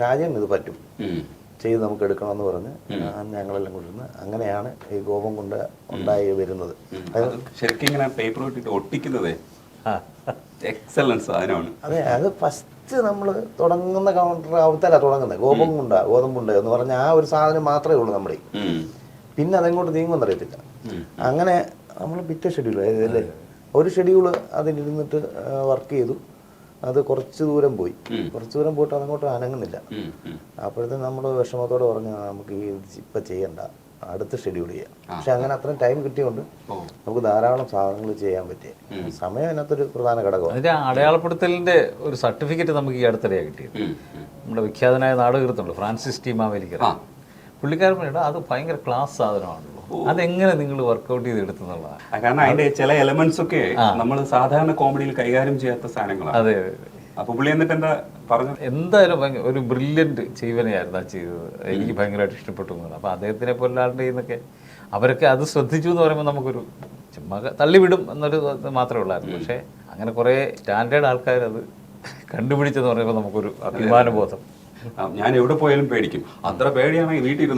ഷാജൻ ഇത് പറ്റും ചെയ്ത് നമുക്ക് എടുക്കണമെന്ന് പറഞ്ഞ് ഞങ്ങളെല്ലാം കൊണ്ടിരുന്ന് അങ്ങനെയാണ് ഈ കോപം കൊണ്ട് ഉണ്ടായി വരുന്നത്. ശരിക്കും ഇങ്ങനെ പേപ്പർ ഇട്ടിട്ട് ഒട്ടിക്കുന്നതേ എക്സലൻസ് സാധനമാണ്. അതെ, അത് ഫസ്റ്റ് നമ്മൾ തുടങ്ങുന്ന കൗണ്ടർ അവത്തല്ല തുടങ്ങുന്നത് ഗോതമ്പുണ്ട് എന്ന് പറഞ്ഞ ആ ഒരു സാധനം മാത്രമേ ഉള്ളൂ നമ്മുടെ. പിന്നെ അതെങ്ങോട്ട് നീങ്ങുമെന്ന് അറിയത്തില്ല. അങ്ങനെ നമ്മൾ പിറ്റേ ഷെഡ്യൂൾ അല്ലേ ഒരു ഷെഡ്യൂള് അതിലിരുന്നിട്ട് വർക്ക് ചെയ്തു. അത് കുറച്ച് ദൂരം പോയിട്ട് അതങ്ങോട്ട് അനങ്ങുന്നില്ല. അപ്പോഴത്തേക്കും നമ്മൾ വിഷമത്തോടെ പറഞ്ഞു നമുക്ക് ഈ ഇപ്പം ചെയ്യണ്ട, അടുത്ത ഷെഡ്യൂൾ ചെയ്യാം. പക്ഷെ അങ്ങനെ അത്രയും ടൈം കിട്ടിയോണ്ട് നമുക്ക് ധാരാളം സാധനങ്ങൾ ചെയ്യാൻ പറ്റിയ സമയം അതിനകത്തൊരു പ്രധാന ഘടകമാണ്. അതിന്റെ അടയാളപ്പെടുത്തലിന്റെ ഒരു സർട്ടിഫിക്കറ്റ് നമുക്ക് ഈ അടുത്തിടെയാണ് കിട്ടിയത്. നമ്മുടെ വിഖ്യാതനായ നാടകൃത്തുണ്ട് ഫ്രാൻസിസ് ടി മാവേലിക്കർ, പുള്ളിക്കാരൻ പറഞ്ഞിട്ട് അത് ഭയങ്കര ക്ലാസ് സാധനമാണല്ലോ. അതെങ്ങനെ നിങ്ങൾ വർക്ക്ഔട്ട് ചെയ്ത് എടുത്തുള്ളതാണ്? കാരണം അതിന്റെ ചില എലമെന്റ്സ് ഒക്കെ നമ്മൾ സാധാരണ കോമഡിയിൽ കൈകാര്യം ചെയ്യാത്ത സാധനങ്ങളാണ്. അതെ, അപ്പൊ പുള്ളി എന്നിട്ട് എന്താ പറഞ്ഞു? എന്തായാലും ഒരു ബ്രില്യൻറ്റ് ജീവനെയായിരുന്നു ആ ചെയ്തത്. എനിക്ക് ഭയങ്കരമായിട്ട് ഇഷ്ടപ്പെട്ടു. അപ്പോൾ അദ്ദേഹത്തിനെ പോലെ ആളുടെ നിന്നൊക്കെ അവരൊക്കെ അത് ശ്രദ്ധിച്ചു എന്ന് പറയുമ്പോൾ നമുക്കൊരു ചുമ്മാ തള്ളിവിടും എന്നൊരു മാത്രമേ ഉള്ളായിരുന്നു. പക്ഷേ അങ്ങനെ കുറേ സ്റ്റാൻഡേർഡ് ആൾക്കാർ അത് കണ്ടുപിടിച്ചെന്ന് പറയുമ്പോൾ നമുക്കൊരു അഭിമാനബോധം. ഞാൻ എവിടെ പോയാലും പേടിക്കും. അത്ര പേടിയാണെങ്കിൽ വീട്ടിൽ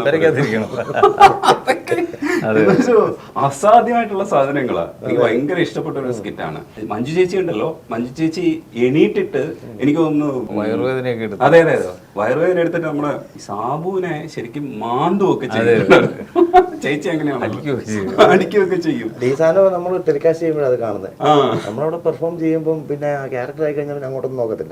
അസാധ്യമായിട്ടുള്ള സാധനങ്ങളാണ്. എനിക്ക് ഭയങ്കര ഇഷ്ടപ്പെട്ട ഒരു സ്കിറ്റാണ്. മഞ്ജു ചേച്ചി ഉണ്ടല്ലോ, മഞ്ജു ചേച്ചി എണീറ്റിട്ട് എനിക്ക് തോന്നുന്നു വയറുവേദനയൊക്കെ എടുത്തു. അതെ, വയറുവേദന എടുത്തിട്ട് നമ്മള് സാബുവിനെ ശരിക്കും മാന്തുമൊക്കെ ചെയ്യും. ചേച്ചി അങ്ങനെയാണ് അടിക്കുകയൊക്കെ ചെയ്യും. ഈ സാധനം നമ്മൾ ടെലികാസ്റ്റ് ചെയ്യുമ്പോഴാണ് അത് കാണുന്നത്. നമ്മളവിടെ പെർഫോം ചെയ്യുമ്പോൾ പിന്നെ ക്യാരക്ടർ ആയി കഴിഞ്ഞാൽ അങ്ങോട്ടൊന്നും നോക്കത്തില്ല.